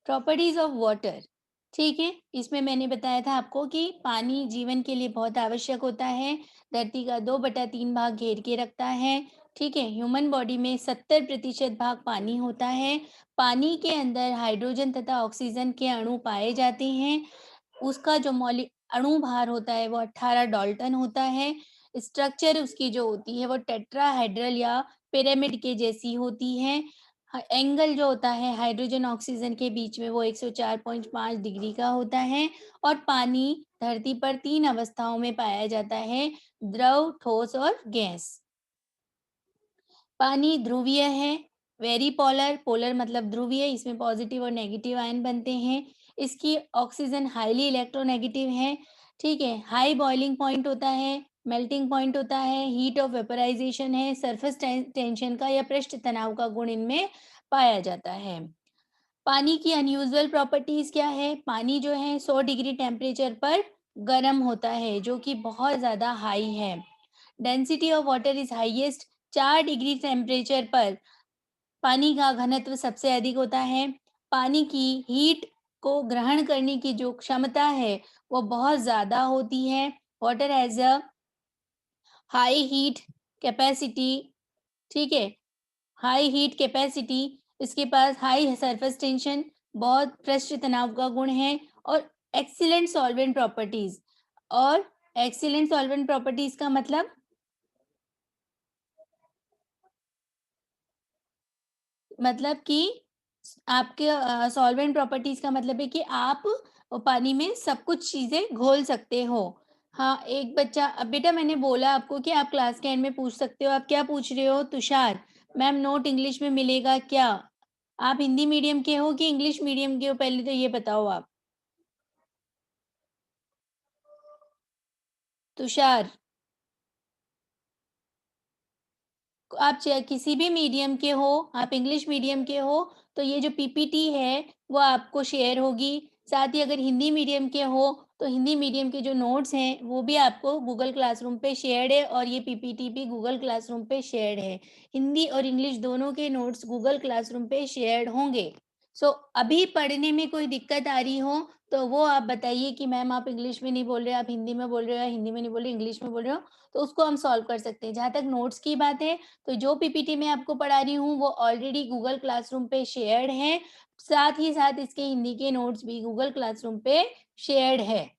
Properties of water. ठीक है, इसमें मैंने बताया था आपको कि पानी जीवन के लिए बहुत आवश्यक होता है। धरती का 2/3 भाग घेर के रखता है। ठीक है, ह्यूमन बॉडी में 70% भाग पानी होता है। पानी के अंदर हाइड्रोजन तथा ऑक्सीजन के अणु पाए जाते हैं। उसका जो मौलिक अणु भार होता है वो 18 डाल्टन होता है। स्ट्रक्चर उसकी जो होती है वो टेट्राहेड्रल या पिरामिड के जैसी होती है। एंगल जो होता है हाइड्रोजन ऑक्सीजन के बीच में वो 104.5 डिग्री का होता है। और पानी धरती पर 3 अवस्थाओं में पाया जाता है, द्रव, ठोस और गैस। पानी ध्रुवीय है, वेरी पोलर, पोलर मतलब ध्रुवीय, इसमें पॉजिटिव और नेगेटिव आयन बनते हैं। इसकी ऑक्सीजन हाईली इलेक्ट्रोनेगेटिव है। ठीक है, हाई बॉइलिंग पॉइंट होता है, मेल्टिंग पॉइंट होता है, हीट ऑफ वेपराइजेशन है, सरफेस टेंशन का या पृष्ठ तनाव का गुण इनमें पाया जाता है। पानी की अनयूजुअल प्रॉपर्टीज क्या है? पानी जो है 100 डिग्री टेम्परेचर पर गर्म होता है, जो कि बहुत ज़्यादा हाई है। Density of water is highest. 4 degree temperature पर पानी का घनत्व सबसे अधिक होता है। पानी की हीट को ग्रहण करने की जो क्षमता है वो बहुत ज़्यादा होती है। Water has a high heat capacity. ठीक है, हाई हीट कैपेसिटी, इसके पास हाई सरफेस टेंशन, बहुत पृष्ठ तनाव का गुण है। और एक्सीलेंट सॉल्वेंट प्रॉपर्टीज। और एक्सीलेंट सॉल्वेंट प्रॉपर्टीज का मतलब कि आपके सॉल्वेंट प्रॉपर्टीज का मतलब है कि आप पानी में सब कुछ चीजें घोल सकते हो। हाँ, एक बच्चा, अब बेटा मैंने बोला आपको कि आप क्लास के एंड में पूछ सकते हो। आप क्या पूछ रहे हो? तुषार, मैम नोट इंग्लिश में मिलेगा क्या? आप हिंदी मीडियम के हो कि इंग्लिश मीडियम के हो, पहले तो ये बताओ आप। तुषार, आप किसी भी मीडियम के हो, आप इंग्लिश मीडियम के हो, तो ये जो पीपीटी है वो आपको शेयर होगी। साथ ही अगर हिंदी मीडियम के हो तो हिंदी मीडियम के जो नोट्स हैं वो भी आपको गूगल क्लासरूम पे शेयर्ड है, और ये पीपीटी भी गूगल क्लासरूम पे शेयर्ड है। हिंदी और इंग्लिश दोनों के नोट्स गूगल क्लासरूम पे शेयर्ड होंगे। सो अभी पढ़ने में कोई दिक्कत आ रही हो तो वो आप बताइए कि मैम आप इंग्लिश में नहीं बोल रहे, आप हिंदी में बोल रहे हो, या हिंदी में नहीं बोल रहे, इंग्लिश में बोल रहे हो, तो उसको हम सॉल्व कर सकते हैं। जहाँ तक नोट्स की बात है, तो जो पीपीटी मैं आपको पढ़ा रही हूँ वो ऑलरेडी गूगल क्लासरूम पे शेयर्ड है। साथ ही साथ इसके हिंदी के नोट्स भी गूगल क्लासरूम पे शेयर्ड है।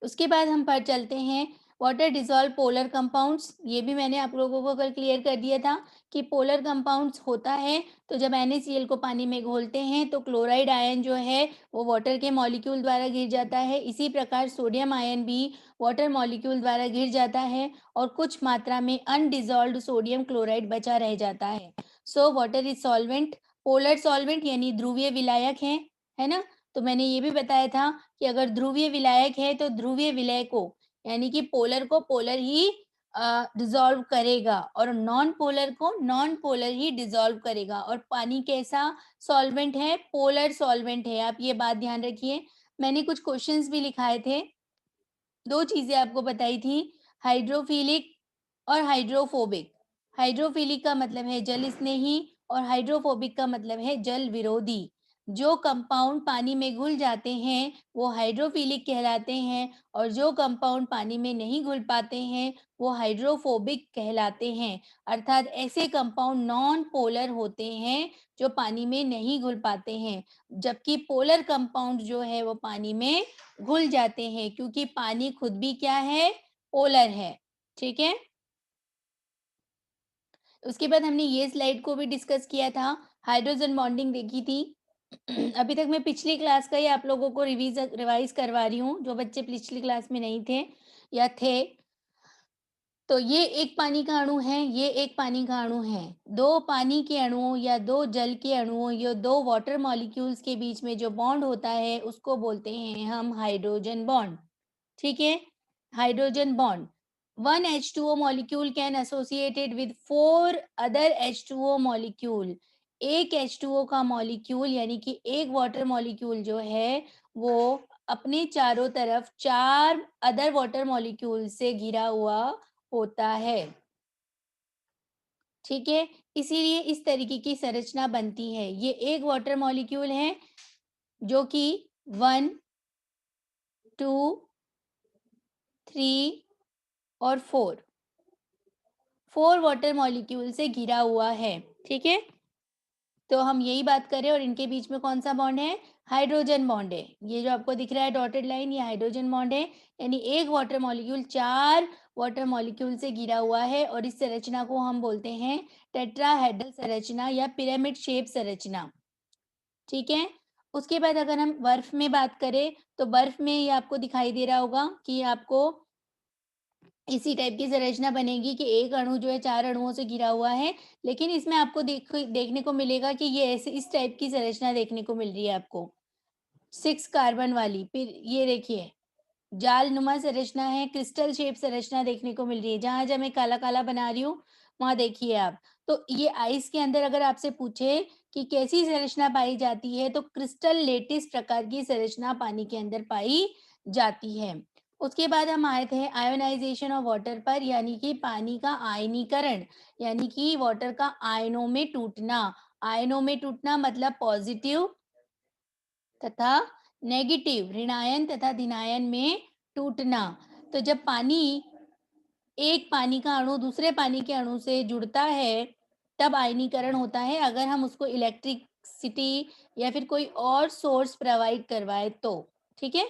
उसके बाद हम पर चलते हैं वाटर डिज़ोल्व पोलर कंपाउंड्स। ये भी मैंने आप लोगों को कल क्लियर कर दिया था कि पोलर कंपाउंड्स होता है तो जब NaCl को पानी में घोलते हैं तो क्लोराइड आयन जो है वो वाटर के मॉलिक्यूल द्वारा गिर जाता है। इसी प्रकार सोडियम आयन भी वाटर मॉलिक्यूल द्वारा गिर जाता है और कुछ मात्रा में अनडिज़ोल्व्ड सोडियम क्लोराइड बचा रह जाता है। So water is solvent. Polar solvent यानी ध्रुवीय विलायक है ना? तो मैंने ये भी बताया था कि अगर ध्रुवीय विलायक है तो ध्रुवीय विलय को, यानी कि पोलर को पोलर ही डिसॉल्व करेगा और नॉन पोलर को नॉन पोलर ही डिसॉल्व करेगा। और पानी कैसा सॉल्वेंट है? पोलर सॉल्वेंट है। आप ये बात ध्यान रखिए। मैंने कुछ क्वेश्चंस भी लिखाए थे। दो चीजें आपको बताई थी, हाइड्रोफिलिक और हाइड्रोफोबिक। हाइड्रोफिलिक का मतलब है जल स्नेही और हाइड्रोफोबिक का मतलब है जल विरोधी। जो कंपाउंड पानी में घुल जाते हैं वो हाइड्रोफिलिक कहलाते हैं, और जो कंपाउंड पानी में नहीं घुल पाते हैं वो हाइड्रोफोबिक कहलाते हैं। अर्थात ऐसे कंपाउंड नॉन पोलर होते हैं जो पानी में नहीं घुल पाते हैं, जबकि पोलर कंपाउंड जो है वो पानी में घुल जाते हैं, क्योंकि पानी खुद भी क्या है? पोलर है। ठीक है, उसके बाद हमने ये स्लाइड को भी डिस्कस किया था, हाइड्रोजन बॉन्डिंग देखी थी। अभी तक मैं पिछली क्लास का ही आप लोगों को रिवाइज करवा रही हूँ, जो बच्चे पिछली क्लास में नहीं थे या थे। तो ये एक पानी का अणु है, ये एक पानी का अणु है। दो पानी के अणुओं या दो जल के अणुओं या दो वाटर मॉलिक्यूल्स के बीच में जो बॉन्ड होता है उसको बोलते हैं हम हाइड्रोजन बॉन्ड। ठीक है, hydrogen bond. One H2O molecule can associated with 4 other H2O molecule एक H2O का मॉलिक्यूल यानी कि एक वाटर मॉलिक्यूल जो है वो अपने चारों तरफ 4 अदर वाटर मॉलिक्यूल से घिरा हुआ होता है। ठीक है? इसीलिए इस तरीके की संरचना बनती है। ये एक वाटर मॉलिक्यूल है जो कि 1, 2, 3 और 4 वाटर मॉलिक्यूल से घिरा हुआ है। ठीक है? तो हम यही बात कर रहे हैं और इनके बीच में कौन सा बॉन्ड है? हाइड्रोजन बॉन्ड है। ये जो आपको दिख रहा है डॉटेड लाइन, ये हाइड्रोजन बॉन्ड है। यानी एक वाटर मॉलिक्यूल 4 वाटर मॉलिक्यूल से घिरा हुआ है और इस संरचना को हम बोलते हैं टेट्राहेड्रल संरचना या पिरामिड शेप संरचना। ठीक है? उसके बाद अगर हम बर्फ में बात करें तो बर्फ में ये आपको दिखाई दे रहा होगा कि आपको इसी टाइप की संरचना बनेगी कि एक अणु जो है 4 अणुओं से घिरा हुआ है, लेकिन इसमें आपको देखने को मिलेगा कि ये ऐसे इस टाइप की संरचना देखने को मिल रही है आपको, 6 कार्बन वाली। फिर ये देखिए, जालनुमा संरचना है, क्रिस्टल शेप संरचना देखने को मिल रही है। जहाँ-जहाँ मैं काला-काला बना रही हूँ, वहाँ देखिए आप। तो ये आइस के अंदर अगर आपसे पूछे कि कैसी संरचना पाई जाती है, तो क्रिस्टल लेटिस प्रकार की संरचना पानी के अंदर पाई जाती है। उसके बाद हम आए थे आयोनाइज़ेशन ऑफ वाटर पर, यानी कि पानी का आयनीकरण, यानी कि वाटर का आयनों में टूटना। आयनों में टूटना मतलब पॉज़िटिव तथा नेगेटिव, ऋणायन तथा धनायन में टूटना। तो जब एक पानी का अणु दूसरे पानी के अणु से जुड़ता है, तब आयनीकरण होता है, अगर हम उसको इलेक्ट्रिसिटी या फिर कोई और सोर्स प्रोवाइड करवाएँ तो। ठीक है?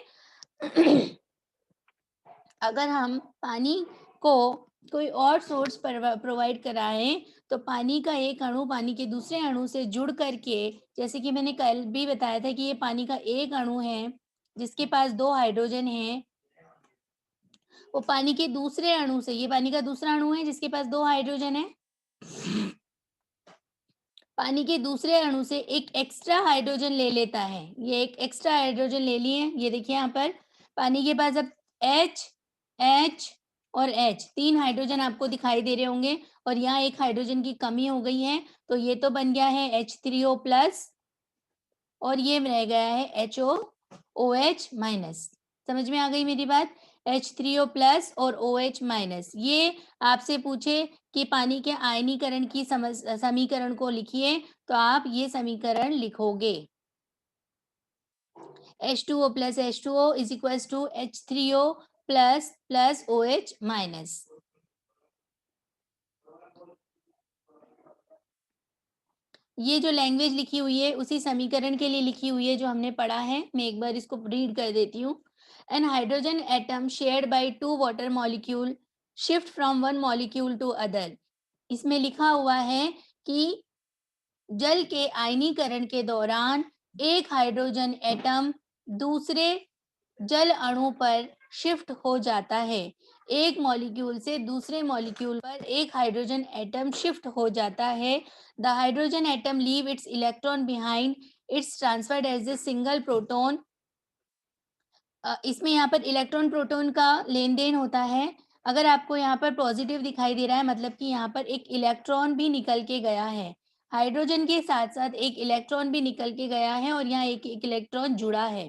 अगर हम पानी को कोई और सोर्स प्रोवाइड कराएँ, तो पानी का एक अणु पानी के दूसरे अणु से जुड़ कर के, जैसे कि मैंने कल भी बताया था कि ये पानी का एक अणु है, जिसके पास 2 हाइड्रोजन हैं, वो पानी के दूसरे अणु से, ये पानी का दूसरा अणु है जिसके पास 2 हाइड्रोजन है, पानी के दूसरे अणु से एक एक्स्ट्रा हाइड्रोजन ले लेता है। ये एक एक्स्ट्रा हाइड्रोजन ले लिए, ये देखिए यहाँ पर पानी के पास अब H, H और H 3 हाइड्रोजन आपको दिखाई दे रहे होंगे और यहाँ एक हाइड्रोजन की कमी हो गई है, तो ये तो बन गया है H3O प्लस और ये रह गया है HOOH माइनस। समझ में आ गई मेरी बात? H3O प्लस और OH माइनस। ये आपसे पूछे कि पानी के आयनीकरण की समीकरण को लिखिए, तो आप ये समीकरण लिखोगे। H2O plus H2O is equals to H3O plus plus OH minus. ये जो लैंग्वेज लिखी हुई है उसी समीकरण के लिए लिखी हुई है जो हमने पढ़ा है। मैं एक बार इसको रीड कर देती हूँ। An hydrogen atom shared by 2 water molecule shift from one molecule to other. इसमें लिखा हुआ है कि जल के आयनीकरण के दौरान एक हाइड्रोजन एटम दूसरे जल अणु पर शिफ्ट हो जाता है। एक मॉलिक्यूल से दूसरे मॉलिक्यूल पर एक हाइड्रोजन एटम शिफ्ट हो जाता है। The hydrogen atom leave its electron behind, it's transferred as a single proton. इसमें यहाँ पर इलेक्ट्रॉन प्रोटॉन का लेन-देन होता है। अगर आपको यहाँ पर पॉजिटिव दिखाई दे रहा है मतलब कि यहाँ पर एक इलेक्ट्रॉन भी निकल के गया है। हाइड्रोजन के साथ-साथ एक इलेक्ट्रॉन भी निकल के गया है और यहाँ एक इलेक्ट्रॉन जुड़ा है।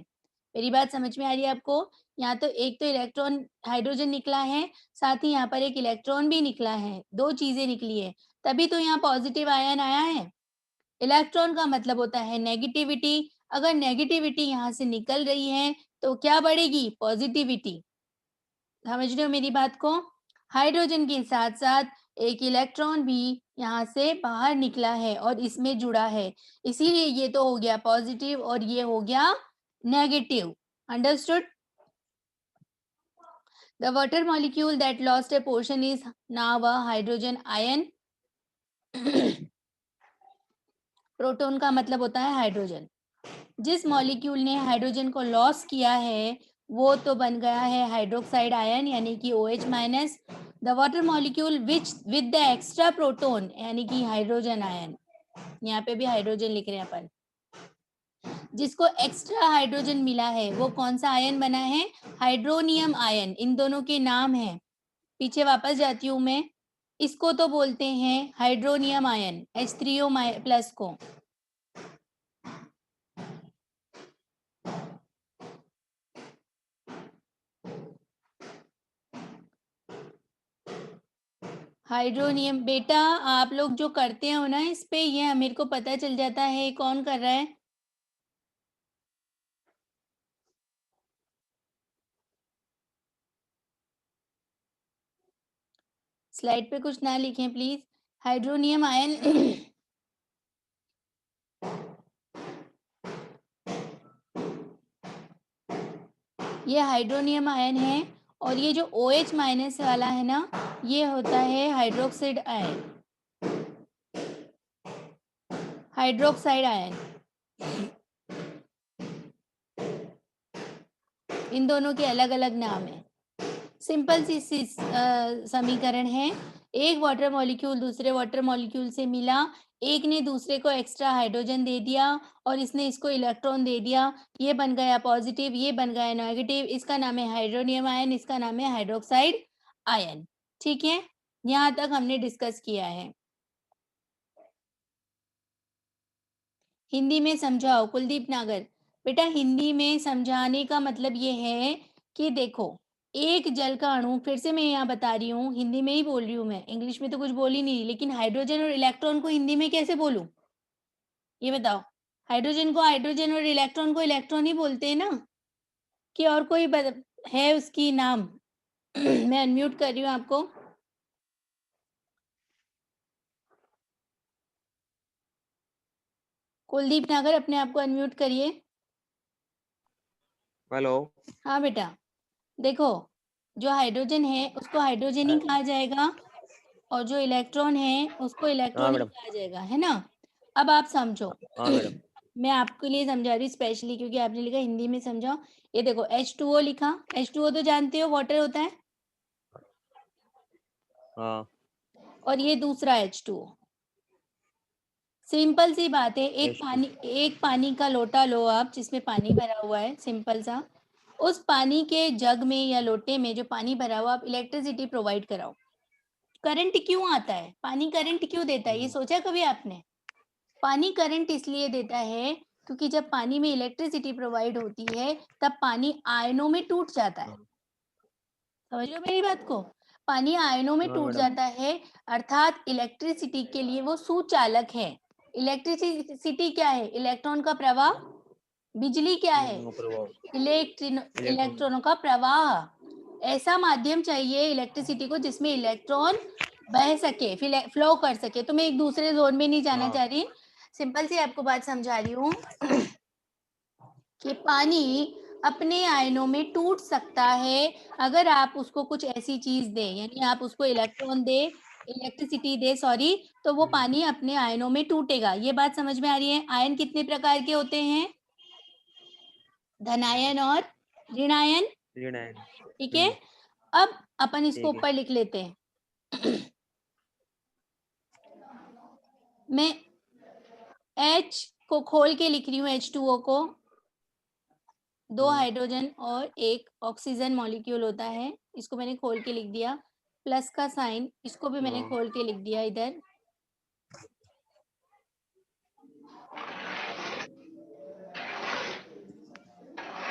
मेरी बात समझ में आ रही है आपको? यहाँ तो एक तो इलेक्ट्रॉन हाइड्रोजन निकला है, साथ ही यहाँ पर एक इलेक्ट्रॉन भी निकला है, 2 चीज़ें निकली है, तभी तो यहाँ पॉजिटिव आयन आया है। इलेक्ट्रॉन का मतलब होता है नेगेटिविटी। अगर नेगेटिविटी यहाँ से निकल रही है तो क्या बढ़ेगी? पॉजिटिविटी। समझ रहे हो मेरी बात को? हाइड्रोजन के साथ-साथ एक इलेक्ट्रॉन भी यहाँ से बाहर निकला है और इसमें जुड़ा है। इसीलिए ये तो हो गया पॉजिटिव और ये हो गया negative. Understood? The water molecule that lost a portion is now a hydrogen ion. Proton का मतलब होता है हाइड्रोजन। जिस मॉलिक्यूल ने हाइड्रोजन को लॉस किया है वो तो बन गया है हाइड्रोक्साइड आयन यानी कि OH minus. The water molecule which with the extra proton यानी कि हाइड्रोजन आयन, यहाँ पे भी हाइड्रोजन लिख रहे हैं अपन, जिसको एक्स्ट्रा हाइड्रोजन मिला है वो कौन सा आयन बना है? Hydronium ion. इन दोनों के नाम है। पीछे वापस जाती हूँ मैं। इसको तो बोलते हैं हाइड्रोनियम आयन, H3O प्लस को। हाइड्रोनियम बेटा आप लोग जो करते हो ना इस पे, ये मेरे को पता चल जाता है कौन कर रहा है। स्लाइड पे कुछ ना लिखें प्लीज। हाइड्रोनियम आयन ये हाइड्रोनियम आयन है, और ये जो OH माइनस वाला है ना, ये होता है हाइड्रोक्साइड आयन, हाइड्रोक्साइड आयन। इन दोनों के अलग अलग नाम है। सिंपल सी समीकरण है। एक वाटर मॉलिक्यूल दूसरे वाटर मॉलिक्यूल से मिला, एक ने दूसरे को एक्स्ट्रा हाइड्रोजन दे दिया और इसने इसको इलेक्ट्रॉन दे दिया, ये बन गया पॉजिटिव, ये बन गया नेगेटिव, इसका नाम है हाइड्रोनियम आयन, इसका नाम है हाइड्रोक्साइड आयन। ठीक है, यहाँ तक हमने डिस्कस किया है। हिंदी में समझाओ कुलदीप नागर। बेटा हिंदी में समझाने का मतलब ये है कि देखो, एक जल का अणु, फिर से मैं यहाँ बता रही हूँ, हिंदी में ही बोल रही हूँ मैं, इंग्लिश में तो कुछ बोल ही नहीं, लेकिन हाइड्रोजन और इलेक्ट्रॉन को हिंदी में कैसे बोलूं ये बताओ। हाइड्रोजन को हाइड्रोजन और इलेक्ट्रॉन को इलेक्ट्रॉन ही बोलते हैं ना, कि और कोई है उसकी नाम? मैं अनम्यूट कर रही हूँ आपको। कुलदीप नागर अपने आप को अनम्यूट करिए। हेलो। हाँ बेटा, देखो जो हाइड्रोजन है उसको हाइड्रोजन ही कहा जाएगा, और जो इलेक्ट्रॉन है उसको हाँ इलेक्ट्रॉन ही मैडम। कहा जाएगा, है ना। अब आप समझो। हाँ मैडम। मैं आपके लिए समझा रही हूँ स्पेशली, क्योंकि आपने लिखा हिंदी में समझाओ। ये देखो H2O लिखा, H2O तो जानते हो वाटर होता है, हाँ। और ये दूसरा H2O। सिंपल सी बात है, H2। एक पानी का लोटा लो आप, जिसमें पानी भरा हुआ है, सिंपल सा, उस पानी के जग में या लोटे में जो पानी भरा हुआ, आप इलेक्ट्रिसिटी प्रोवाइड कराओ। करंट क्यों आता है, पानी करंट क्यों देता है, ये सोचा कभी आपने? पानी करंट इसलिए देता है क्योंकि जब पानी में इलेक्ट्रिसिटी प्रोवाइड होती है तब पानी आयनों में टूट जाता है। समझ लो मेरी बात को, पानी आयनों में हाँ टूट मैडम। जाता है, अर्थात इलेक्ट्रिसिटी के लिए वो सुचालक है। इलेक्ट्रिसिटी क्या है? इलेक्ट्रॉन का प्रवाह। बिजली क्या है? प्रभाव। इलेक्ट्रॉन। इलेक्ट्रॉनों का प्रवाह। ऐसा माध्यम चाहिए इलेक्ट्रिसिटी को जिसमें इलेक्ट्रॉन बह सके, फ्लो कर सके। तो मैं एक दूसरे जोन में नहीं जाना चाह रही, सिंपल सी आपको बात समझा रही हूँ कि पानी अपने आयनों में टूट सकता है अगर आप उसको कुछ ऐसी चीज दें, यानी आप उसको इलेक्ट्रॉन दे, इलेक्ट्रिसिटी दे सॉरी, तो वो पानी अपने आयनों में टूटेगा। ये बात समझ में आ रही है? आयन कितने प्रकार के होते हैं? धनायन और ऋणायन। ऋण आयन। ठीक है, अब अपन इसको ठीक है। ऊपर लिख लेते हैं। मैं H को खोल के लिख रही हूँ, H2O को, दो हाइड्रोजन और एक ऑक्सीजन मॉलिक्यूल होता है, इसको मैंने खोल के लिख दिया। प्लस का साइन, इसको भी मैंने खोल के लिख दिया इधर।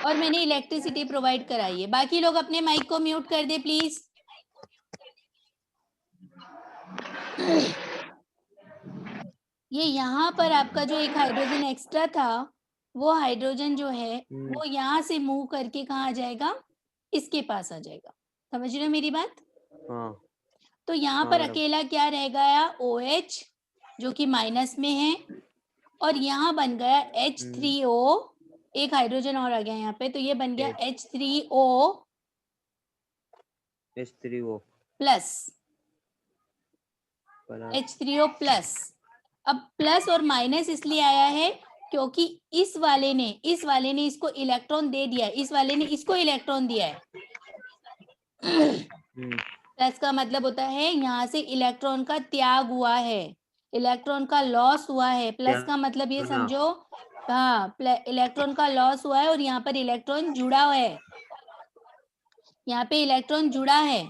और मैंने इलेक्ट्रिसिटी प्रोवाइड कराई है। बाकी लोग अपने माइक को म्यूट कर दे प्लीज। ये यहाँ पर आपका जो एक हाइड्रोजन एक्स्ट्रा था, वो हाइड्रोजन जो है वो यहाँ से मूव करके कहाँ आ जाएगा? इसके पास आ जाएगा। समझ रहे हो मेरी बात? हाँ। तो यहाँ हाँ पर मैडम। अकेला क्या रह गया? OH जो कि माइनस में है, और यहाँ बन गया H3O, एक हाइड्रोजन और आ गया यहाँ पे, तो ये बन गया H3O H3O plus, plus. H3O plus. अब प्लस और माइनस इसलिए आया है क्योंकि इस वाले ने इसको इलेक्ट्रॉन दे दिया है, इस वाले ने इसको इलेक्ट्रॉन दिया है। प्लस का मतलब होता है यहाँ से इलेक्ट्रॉन का त्याग हुआ है, इलेक्ट्रॉन का लॉस हुआ है। प्लस का मतलब ये समझो, हाँ, इलेक्ट्रॉन का लॉस हुआ है, और यहाँ पर इलेक्ट्रॉन जुड़ा हुआ है, यहाँ पे इलेक्ट्रॉन जुड़ा है।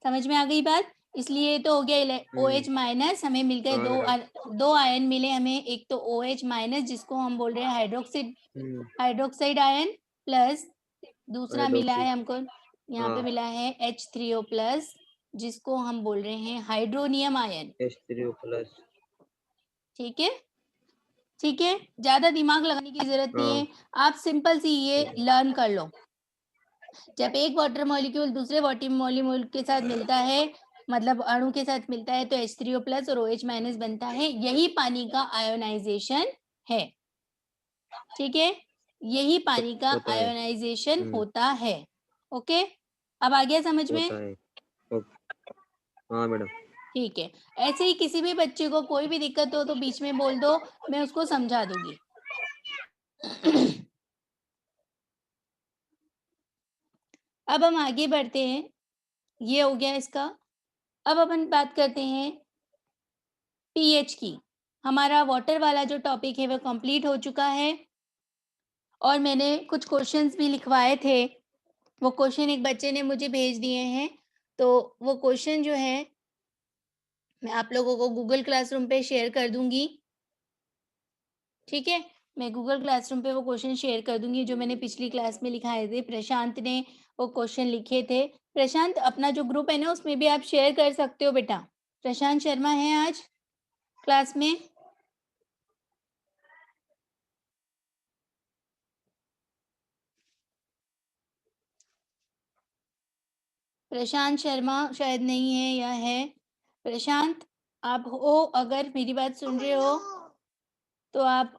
समझ में आ गई बात? इसलिए तो हो गया OH माइनस, हमें मिल गए दो आयन मिले हमें, एक तो OH माइनस जिसको हम बोल रहे हैं हाइड्रोक्साइड आयन, प्लस दूसरा मिला है हमको यहाँ पे मिला है H3O प्लस जिसको हम बोल रहे हैं हाइड्रोनियम आयन। H3O plus. ठीक है, ठीक है, ज्यादा दिमाग लगाने की जरूरत नहीं है, आप सिंपल सी ये लर्न कर लो। जब एक वाटर मॉलिक्यूल दूसरे वाटर मॉलिक्यूल के साथ मिलता है, मतलब अणु के साथ मिलता है, तो H3O प्लस और OH माइनस बनता है, यही पानी का आयोनाइजेशन है। ठीक है, यही पानी का आयोनाइजेशन होता है। ओके, अब आ गया समझ में? हाँ मैडम। ठीक है, ऐसे ही किसी भी बच्चे को कोई भी दिक्कत हो तो बीच में बोल दो, मैं उसको समझा दूंगी। अब हम आगे बढ़ते हैं, ये हो गया इसका। अब अपन बात करते हैं पीएच की। हमारा वाटर वाला जो टॉपिक है वो कंप्लीट हो चुका है और मैंने कुछ क्वेश्चंस भी लिखवाए थे, वो क्वेश्चन एक बच्चे ने मुझे भेज दिए हैं, तो वो क्वेश्चन जो है मैं आप लोगों को गूगल क्लासरूम पे शेयर कर दूंगी। ठीक है, मैं गूगल क्लासरूम पे वो क्वेश्चन शेयर कर दूंगी जो मैंने पिछली क्लास में लिखाए थे। प्रशांत ने वो क्वेश्चन लिखे थे। प्रशांत, अपना जो ग्रुप है ना उसमें भी आप शेयर कर सकते हो बेटा। प्रशांत शर्मा है आज क्लास में? प्रशांत शर्मा शायद नहीं है या है? प्रशांत आप हो, अगर मेरी बात सुन रहे हो तो आप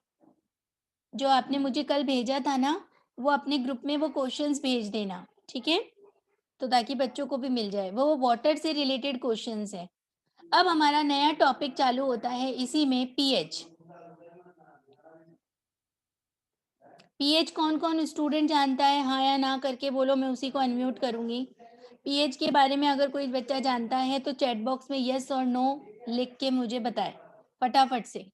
जो आपने मुझे कल भेजा था ना वो अपने ग्रुप में वो क्वेश्चंस भेज देना। ठीक है, तो ताकि बच्चों को भी मिल जाए, वो वाटर से रिलेटेड क्वेश्चंस है। अब हमारा नया टॉपिक चालू होता है इसी में, पीएच। पीएच कौन कौन स्टूडेंट जानता है? हाँ या ना करके बोलो, मैं उसी को अनम्यूट करूंगी। पीएच के बारे में अगर कोई बच्चा जानता है तो चैट बॉक्स में यस और नो लिख के मुझे बताए फटाफट से।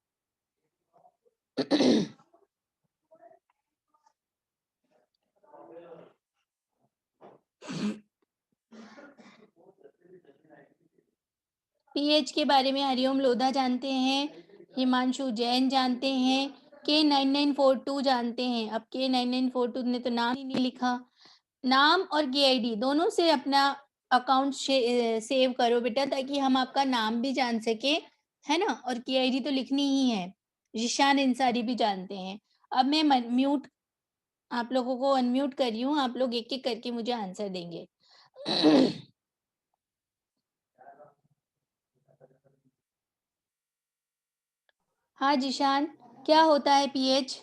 पीएच के बारे में हरिओम लोधा जानते हैं, हिमांशु जैन जानते हैं, K9942 जानते हैं। अब K9942 ने तो नाम ही नहीं लिखा। नाम और KID दोनों से अपना अकाउंट सेव करो बेटा, ताकि हम आपका नाम भी जान सके, है ना, और KID तो लिखनी ही है। जिशान इंसारी भी जानते हैं। अब मैं म्यूट आप लोगों को अनम्यूट कर रही हूँ, आप लोग एक एक करके मुझे आंसर देंगे। हाँ जिशान, क्या होता है पीएच?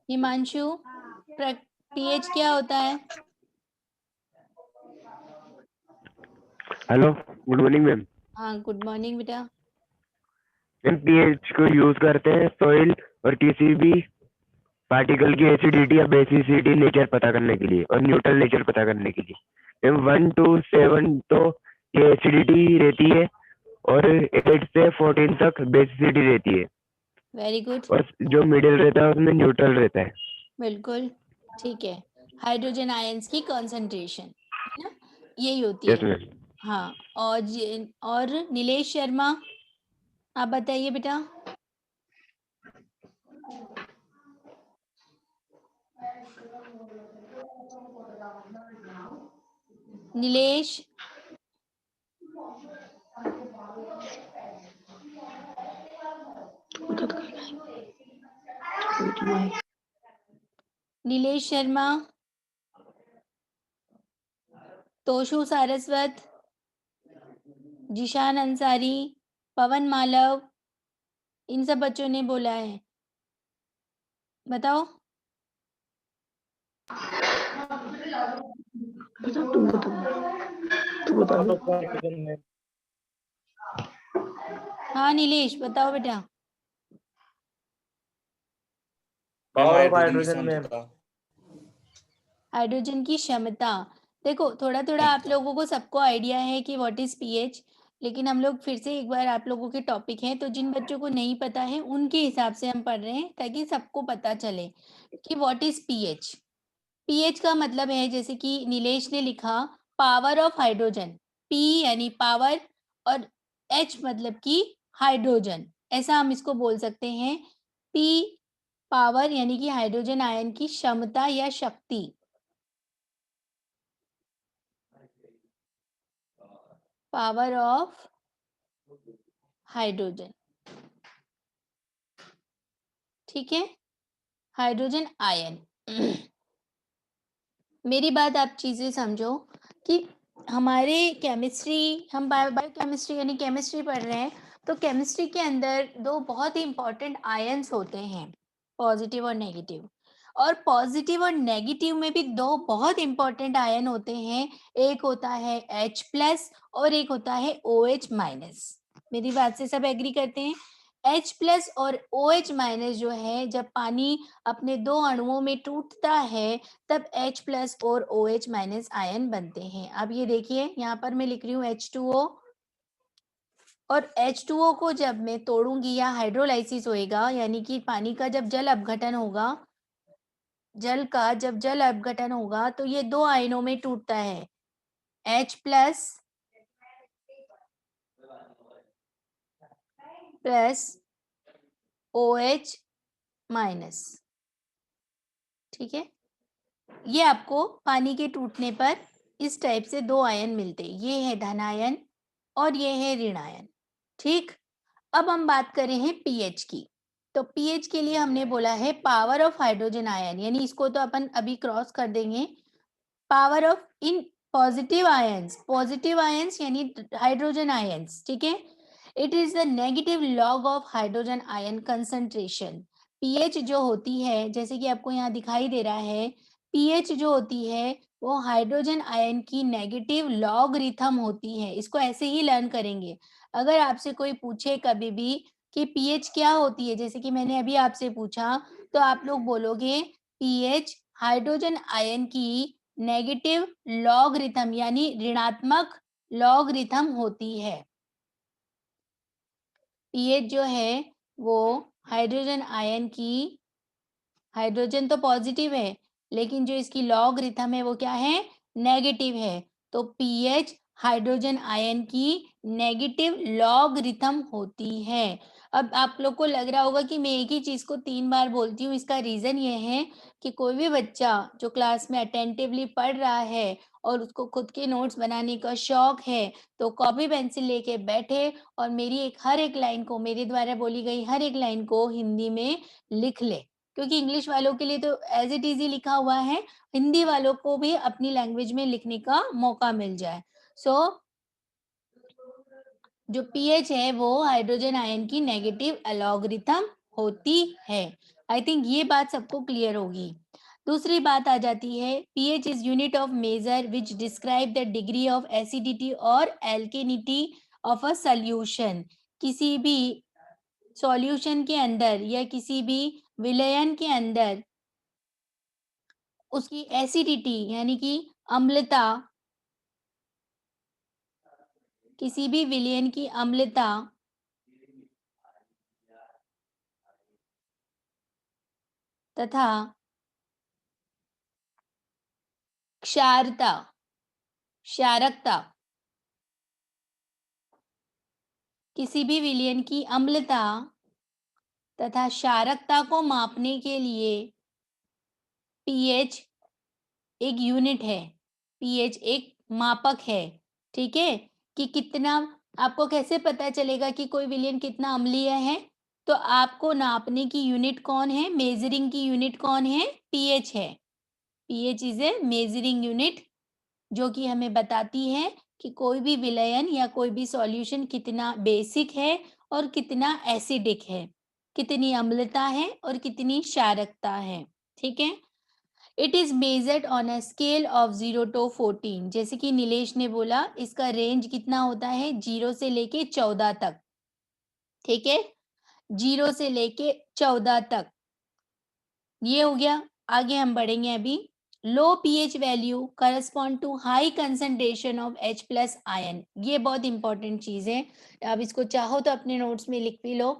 हिमांशु, पीएच क्या होता है? Hello, good morning ma'am. हाँ गुड मॉर्निंग बेटा। मैम पीएच को यूज करते हैं सॉइल और किसी भी पार्टिकल की एसिडिटी या बेसिसिटी नेचर पता करने के लिए और न्यूट्रल नेचर पता करने के लिए। मैम 1 to 7 तो ये एसिडिटी रहती है और 8 से 14 तक बेसिसिटी रहती है। Very good. और जो मिडिल रहता है उसमें न्यूट्रल रहता है। बिल्कुल ठीक है, हाइड्रोजन आयंस की कंसंट्रेशन, है ना, यही होती यस है। मैम। हाँ, और नीलेश शर्मा, आप बताइए बेटा। नीलेश, नीलेश शर्मा, तोशु सारस्वत, जिशान अंसारी, पवन मालव, इन सब बच्चों ने बोला है, बताओ। हाँ नीलेश बताओ बेटा। हाइड्रोजन में हाइड्रोजन की क्षमता, देखो थोड़ा थोड़ा आप लोगों को सबको आइडिया है कि व्हाट इज पीएच। लेकिन हम लोग फिर से एक बार आप लोगों के टॉपिक हैं, तो जिन बच्चों को नहीं पता है उनके हिसाब से हम पढ़ रहे हैं ताकि सबको पता चले कि व्हाट इज पीएच। पीएच का मतलब है, जैसे कि नीलेश ने लिखा, पावर ऑफ हाइड्रोजन। पी यानी पावर और एच मतलब कि हाइड्रोजन, ऐसा हम इसको बोल सकते हैं। पी पावर यानी कि हाइड्रोजन आयन की क्षमता या शक्ति। पावर ऑफ हाइड्रोजन, ठीक है, हाइड्रोजन आयन। मेरी बात आप चीजें समझो कि हमारे केमिस्ट्री, हम बायोकेमिस्ट्री यानी केमिस्ट्री पढ़ रहे हैं, तो केमिस्ट्री के अंदर दो बहुत ही इंपॉर्टेंट आयन्स होते हैं, पॉजिटिव और नेगेटिव। और पॉजिटिव और नेगेटिव में भी दो बहुत इंपॉर्टेंट आयन होते हैं, एक होता है H+ और एक होता है OH-। मेरी बात से सब एग्री करते हैं? H+ और OH- जो है, जब पानी अपने दो अणुओं में टूटता है तब H+ और OH- आयन बनते हैं। अब ये देखिए, यहाँ पर मैं लिख रही हूँ H2O, और H2O को जब मैं तोड़ूंगी या हाइड्रोलाइसिस होएगा, यानी कि पानी का जब जल अपघटन होगा, जब जल अपघटन होगा तो ये दो आयनों में टूटता है, H+ प्लस OH-। ठीक है, ये आपको पानी के टूटने पर इस टाइप से दो आयन मिलते हैं, ये है धन आयन और ये है ऋण आयन। ठीक, अब हम बात करें हैं पीएच की। तो पीएच के लिए हमने बोला है पावर ऑफ हाइड्रोजन आयन, यानी इसको तो अपन अभी क्रॉस कर देंगे। Power of in positive ions यानी हाइड्रोजन आयंस, ठीक है, it is the negative log of hydrogen ion concentration. PH जो होती है, जैसे कि आपको यहाँ दिखाई दे रहा है, पीएच जो होती है वो हाइड्रोजन आयन की नेगेटिव लॉगरिथम होती है। इसको ऐसे ही लर्न करेंगे। अगर आपसे कोई पूछे कभी भी कि पीएच क्या होती है, जैसे कि मैंने अभी आपसे पूछा, तो आप लोग बोलोगे पीएच हाइड्रोजन आयन की नेगेटिव लॉगरिथम यानी ऋणात्मक लॉगरिथम होती है। पीएच जो है वो हाइड्रोजन आयन की, हाइड्रोजन तो पॉजिटिव है लेकिन जो इसकी लॉगरिथम है वो क्या है, नेगेटिव है। तो पीएच हाइड्रोजन आयन की नेगेटिव लॉगरिथम होती है। अब आप लोग को लग रहा होगा कि मैं एक ही चीज को 3 बार बोलती हूँ, इसका रीजन ये है कि कोई भी बच्चा जो क्लास में अटेंटिवली पढ़ रहा है और उसको खुद के नोट्स बनाने का शौक है, तो कॉपी पेंसिल लेके बैठे और मेरी हर एक लाइन को, मेरे द्वारा बोली गई हर एक लाइन को हिंदी में लिख ले, क्योंकि इंग्लिश वालों के लिए तो एज इट इज ही लिखा हुआ है, हिंदी वालों को भी अपनी लैंग्वेज में लिखने का मौका मिल जाए। सो जो पीएच है वो हाइड्रोजन आयन की नेगेटिव लॉगरिथम होती है। आई थिंक ये बात सबको क्लियर होगी। दूसरी बात आ जाती है, pH is unit of major which describe the degree of acidity और एल्केनिटी ऑफ अ सॉल्यूशन। किसी भी सॉल्यूशन के अंदर या किसी भी विलयन के अंदर उसकी एसिडिटी यानी कि अम्लता, किसी भी विलयन की अम्लता तथा क्षारता, क्षारकता, किसी भी विलयन की अम्लता तथा क्षारकता को मापने के लिए पीएच एक यूनिट है, पीएच एक मापक है। ठीक है, कि कितना, आपको कैसे पता चलेगा कि कोई विलयन कितना अम्लीय है, तो आपको नापने की यूनिट कौन है, मेजरिंग की यूनिट कौन है, पीएच है। PH is a measuring unit जो कि हमें बताती है कि कोई भी विलयन या कोई भी सॉल्यूशन कितना बेसिक है और कितना एसिडिक है, कितनी अम्लता है और कितनी क्षारकता है। ठीक है, it is measured on a scale of 0 to 14। जैसे कि नीलेश ने बोला, इसका रेंज कितना होता है, 0 से लेके 14 तक। ठीक है, 0 से लेके 14 तक, ये हो गया। आगे हम बढ़ेंगे अभी low pH value correspond to high concentration of H plus ion. ये बहुत इंपॉर्टेंट चीज है, आप इसको चाहो तो अपने नोट्स में लिख भी लो।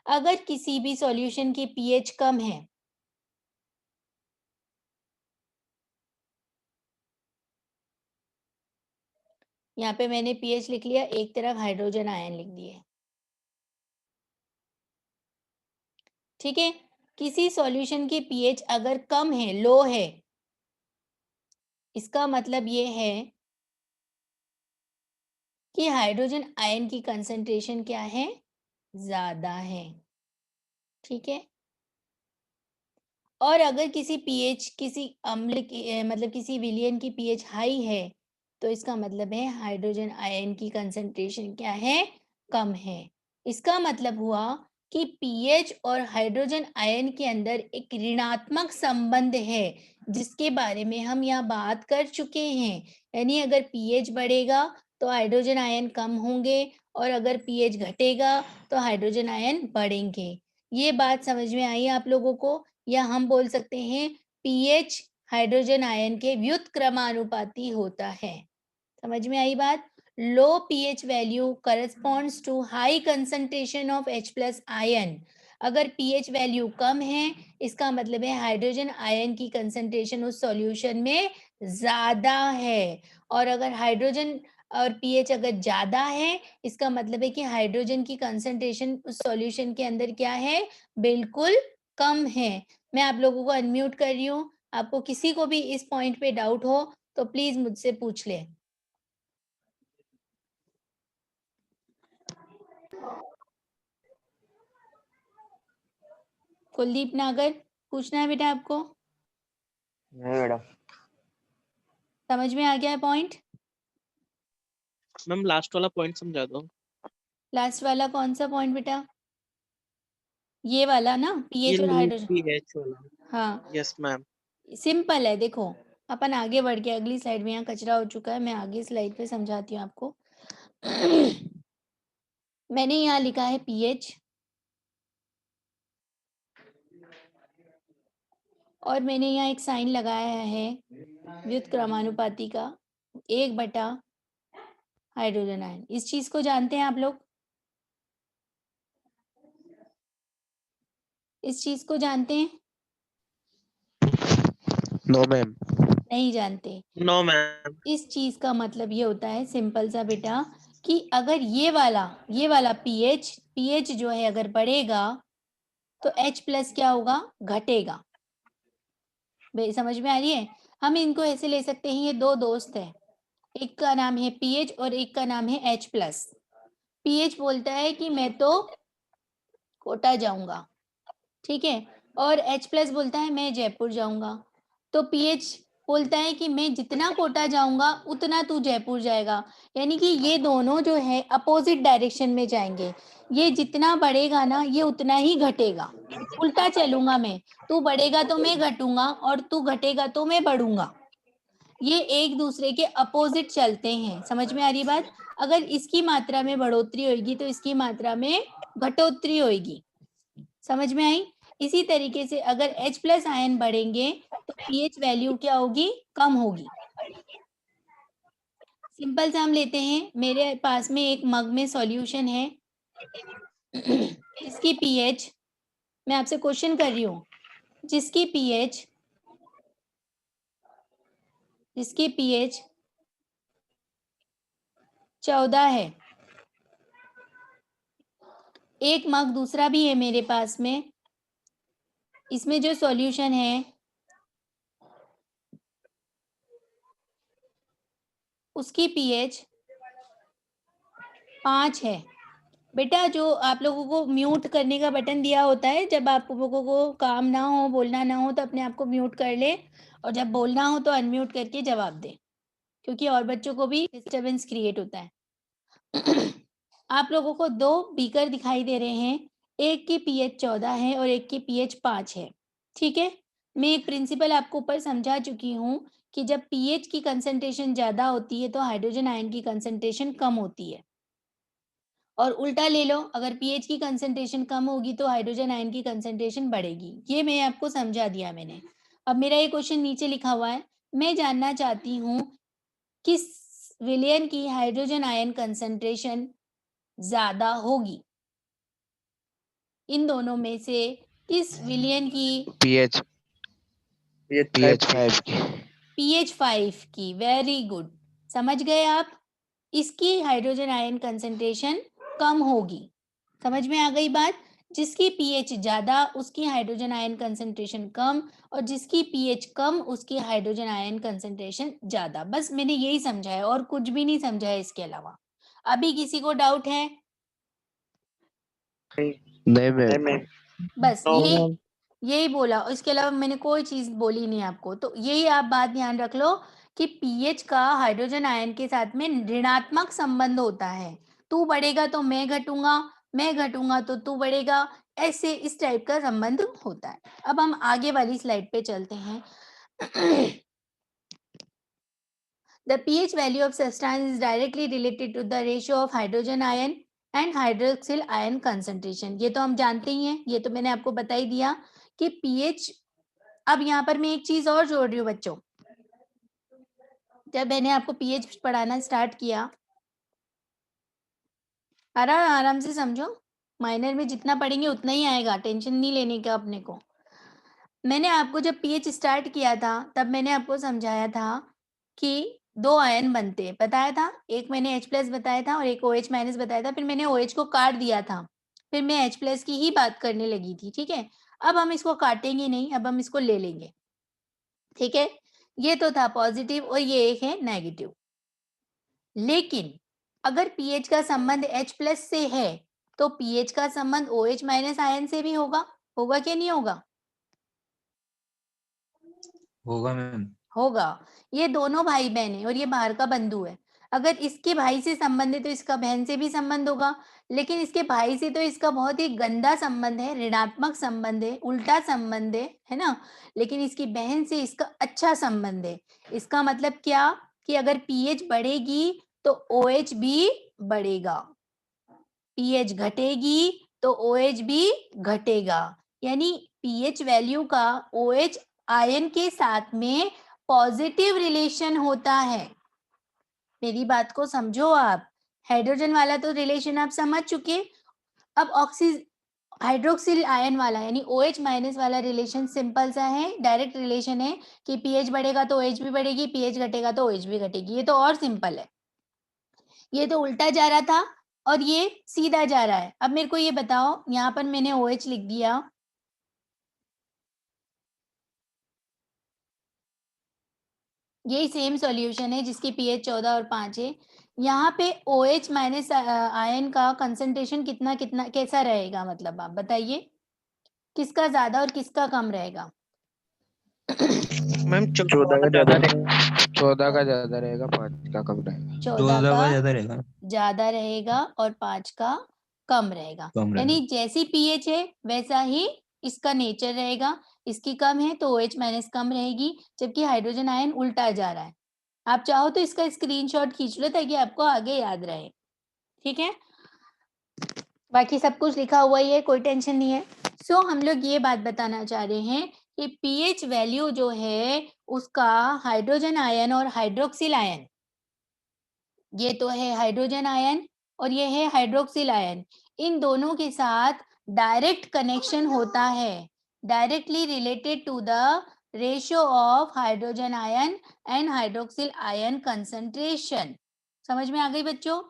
अगर किसी भी सॉल्यूशन की pH कम है, यहाँ पे मैंने pH लिख लिया, एक तरफ हाइड्रोजन आयन लिख दिए, ठीक है। किसी सॉल्यूशन की pH अगर कम है, लो है, इसका मतलब ये है कि हाइड्रोजन आयन की कंसंट्रेशन क्या है, ज्यादा है, ठीक है। और अगर किसी pH किसी अम्ल की मतलब किसी विलयन की pH हाई है, तो इसका मतलब है हाइड्रोजन आयन की कंसंट्रेशन क्या है, कम है। इसका मतलब हुआ कि pH और हाइड्रोजन आयन के अंदर एक ऋणात्मक संबंध है, जिसके बारे में हम यहाँ बात कर चुके हैं। यानी अगर pH बढ़ेगा तो हाइड्रोजन आयन कम होंगे, और अगर pH घटेगा तो हाइड्रोजन आयन बढ़ेंगे। ये बात समझ में आई आप लोगों को? या हम बोल सकते हैं pH हाइड्रोजन आयन के व्युत्क्रमानुपाती होता है। समझ में आई बात? Low pH value corresponds to high concentration of H plus ion. अगर pH वैल्यू कम है, इसका मतलब है हाइड्रोजन आयन की कंसंट्रेशन उस सॉल्यूशन में ज्यादा है। और अगर हाइड्रोजन और pH अगर ज्यादा है, इसका मतलब है कि हाइड्रोजन की कंसंट्रेशन उस सॉल्यूशन के अंदर क्या है, बिल्कुल कम है। मैं आप लोगों को अनम्यूट कर रही हूँ। आपको किसी को भी इस पॉइंट पे डाउट हो तो प्लीज मुझसे पूछ ले। कुलदीप नागर, पूछना है बेटा आपको? नहीं मैडम। समझ में आ गया है पॉइंट? मैम लास्ट वाला पॉइंट समझा दो। लास्ट वाला कौन सा पॉइंट बेटा? ये वाला ना, ये pH और लो हाइड्रोजन। पीएच वाला। हाँ, यस मैम। सिंपल है। देखो अपन आगे बढ़ के अगली स्लाइड में, यहाँ कचरा हो चुका है, मैं आगे स्लाइड पे समझाती हूँ आपको। मैंने यहाँ लिखा है pH, और मैंने यहाँ एक साइन लगाया है व्युत्क्रमानुपाती का, 1/, हाइड्रोजन आयन। इस चीज को जानते हैं आप लोग? इस चीज को जानते हैं? No ma'am. नहीं जानते? No ma'am. इस चीज का मतलब ये होता है सिंपल सा बेटा, कि अगर ये वाला pH जो है अगर बढ़ेगा तो H प्लस क्या होगा, घटेगा। समझ में आ रही है? हम इनको ऐसे ले सकते हैं, ये दो दोस्त हैं, एक का नाम है pH और एक का नाम है H प्लस। pH बोलता है कि मैं तो कोटा जाऊंगा, ठीक है, और H प्लस बोलता है मैं जयपुर जाऊंगा। तो pH बोलता है कि मैं जितना कोटा जाऊंगा उतना तू जयपुर जाएगा। यानी कि ये दोनों जो है अपोजिट डायरेक्शन में जाएंगे। ये जितना बढ़ेगा ना, ये उतना ही घटेगा। उल्टा चलूंगा मैं, तू बढ़ेगा तो मैं घटूंगा और तू घटेगा तो मैं बढ़ूंगा। ये एक दूसरे के अपोजिट चलते हैं। समझ में आ रही बात? अगर इसकी मात्रा में बढ़ोतरी होगी तो इसकी मात्रा में घटोतरी होगी। समझ में आई? इसी तरीके से अगर H प्लस आयन बढ़ेंगे तो pH वैल्यू क्या होगी, कम होगी। सिंपल सा हम लेते हैं, मेरे पास में एक मग में सॉल्यूशन है जिसकी pH, मैं आपसे क्वेश्चन कर रही हूँ, जिसकी pH 14 है। एक मग दूसरा भी है मेरे पास में, इसमें जो सॉल्यूशन है उसकी pH 5 है। बेटा जो आप लोगों को म्यूट करने का बटन दिया होता है, जब आप लोगों को काम ना हो, बोलना ना हो, तो अपने आप को म्यूट कर ले, और जब बोलना हो तो अनम्यूट करके जवाब दे, क्योंकि और बच्चों को भी डिस्टरबेंस क्रिएट होता है। आप लोगों को दो बीकर दिखाई दे रहे हैं, एक की pH 14 है और एक की pH 5 है, ठीक है। मैं एक प्रिंसिपल आपको ऊपर समझा चुकी हूँ कि जब pH की कंसंट्रेशन ज्यादा होती है तो हाइड्रोजन आयन की कंसंट्रेशन कम होती है, और उल्टा ले लो, अगर pH की कंसंट्रेशन कम होगी तो हाइड्रोजन आयन की कंसंट्रेशन बढ़ेगी। ये मैं आपको समझा दिया मैंने। अब मेरा ये क्वेश्चन नीचे लिखा हुआ है, मैं जानना चाहती हूँ किस विलयन की हाइड्रोजन आयन कंसंट्रेशन ज्यादा होगी। इन दोनों में से किस विलयन की पीएच pH 5 की pH 5 की। वेरी गुड, समझ गए आप। इसकी हाइड्रोजन आयन कंसंट्रेशन कम होगी। समझ में आ गई बात। जिसकी pH ज्यादा उसकी हाइड्रोजन आयन कंसंट्रेशन कम, और जिसकी pH कम उसकी हाइड्रोजन आयन कंसंट्रेशन ज्यादा। बस मैंने यही समझा है और कुछ भी नहीं समझा है इसके अलावा। अभी किसी को डाउट है? नहीं मैम। बस No, ये ma'am. यही बोला, इसके अलावा मैंने कोई चीज बोली नहीं आपको। तो यही आप बात ध्यान रख लो कि pH का हाइड्रोजन आयन के साथ में ऋणात्मक संबंध होता है। तू बढ़ेगा तो मैं घटूंगा, मैं घटूंगा तो तू बढ़ेगा, ऐसे इस टाइप का संबंध होता है। अब हम आगे वाली स्लाइड पे चलते हैं। The pH value of substance is directly related to the ratio of hydrogen ion and hydroxyl ion concentration. ये तो हम जानते ही हैं, ये तो मैंने आपको बता ही दिया कि pH। अब यहाँ पर मैं एक चीज और जोड़ रही हूँ बच्चों। जब मैंने आपको pH पढ़ाना स्टार्ट किया, आराम से समझो, माइनर में जितना पढ़ेंगे उतना ही आएगा, टेंशन नहीं लेने का अपने को। मैंने आपको जब pH स्टार्ट किया था तब मैंने आपको समझाया था कि 2 आयन बनते हैं, बताया था। एक मैंने H+ बताया था और एक OH- बताया था। फिर मैंने OH को काट दिया था, फिर मैं H+ की ही बात करने लगी थी। ठीक है, अब हम इसको काटेंगे नहीं, अब हम इसको ले लेंगे। ठीक है, ये तो था पॉजिटिव और ये एक है नेगेटिव। लेकिन अगर pH का संबंध H+ से है तो pH का संबंध OH- आयन से भी होगा। होगा कि नहीं होगा? होगा मैम। होगा। ये दोनों भाई बहन है और ये बाहर का बंधु है। अगर इसके भाई से संबंध है तो इसका बहन से भी संबंध होगा, लेकिन इसके भाई से तो इसका बहुत ही गंदा संबंध है, ऋणात्मक संबंध है, उल्टा संबंध है ना। लेकिन इसकी बहन से इसका अच्छा संबंध है। इसका मतलब क्या कि अगर pH बढ़ेगी तो OH भी बढ़ेगा, pH घटेगी तो OH भी घटेगा। यानी pH वैल्यू का OH आयन के साथ में पॉजिटिव रिलेशन होता है। मेरी बात को समझो आप। हाइड्रोजन वाला तो रिलेशन आप समझ चुके। अब हाइड्रोक्सिल आयन वाला यानी OH- वाला रिलेशन सिंपल सा है, डायरेक्ट रिलेशन है कि pH बढ़ेगा तो OH भी बढ़ेगी, pH घटेगा तो OH भी घटेगी। ये तो और सिंपल है। ये तो उल्टा जा रहा था और ये सीधा जा रहा है। अब मेरे को ये बताओ, यहाँ पर मैंने OH लिख दिया, यही सेम सॉल्यूशन है जिसकी pH 14 और 5 है। यहाँ पे OH- आयन का कंसंट्रेशन कितना कितना कैसा रहेगा, मतलब आप बताइए किसका ज्यादा और किसका कम रहेगा? मैम 14 का ज्यादा रहेगा। 14 का ज्यादा रहेगा, 5 का कम रहेगा। 14 14 का का ज्यादा रहेगा। ज्यादा रहेगा और 5 का कम रहेगा। कम रहेगा। यानी जैसी pH है वैसा ही इसका नेचर रहेगा। इसकी कम है तो OH- कम रहेगी, जबकि हाइड्रोजन आयन उल्टा जा रहा है। आप चाहो तो इसका स्क्रीनशॉट खींच लो ताकि आपको आगे याद रहे। ठीक है, बाकी सब कुछ लिखा हुआ ही है, कोई टेंशन नहीं है। सो हम लोग ये बात बताना चाह रहे हैं कि pH वैल्यू जो है उसका हाइड्रोजन आयन और हाइड्रोक्सिल आयन, ये तो है हाइड्रोजन आयन और ये है हाइड्रोक्सिल आयन, इन दोनों के साथ डायरेक्ट कनेक्शन होता है, directly related to the ratio of hydrogen ion and hydroxyl ion concentration. समझ में आ गई बच्चों?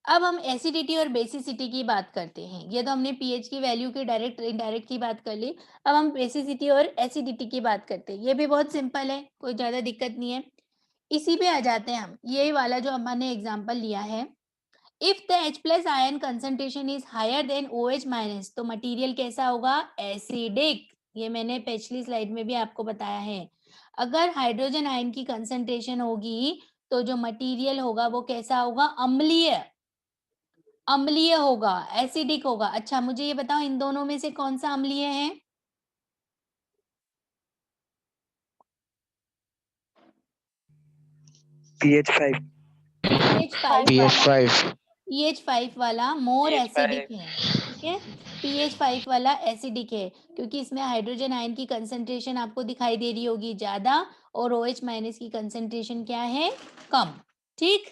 अब हम एसिडिटी और बेसिसिटी की बात करते हैं। ये तो हमने pH की वैल्यू की डायरेक्ट इनडायरेक्ट की बात कर ली। अब हम बेसिसिटी और एसिडिटी की बात करते हैं। ये भी बहुत सिंपल है, कोई ज्यादा दिक्कत नहीं है। इसी पे आ जाते हैं हम, ये वाला जो हमने एग्जांपल लिया है। If the H+ ion concentration is higher than OH-, तो मटेरियल कैसा होगा? एसिडिक। ये मैंने पिछली स्लाइड में भी आपको बताया है। अगर हाइड्रोजन आयन की कंसंट्रेशन होगी तो जो मटेरियल होगा वो कैसा होगा? अम्लीय, अम्लीय होगा, एसिडिक होगा। अच्छा मुझे ये बताओ इन दोनों में से कौन सा अम्लीय है? pH 5 pH 5 पीएच वाला, 5 pH 5 वाला मोर pH 5 एसिडिक है। ठीक है, pH 5 वाला एसिडिक है, क्योंकि इसमें हाइड्रोजन आयन की कंसंट्रेशन आपको दिखाई दे रही होगी ज्यादा और OH माइनस की कंसंट्रेशन क्या है, कम। ठीक,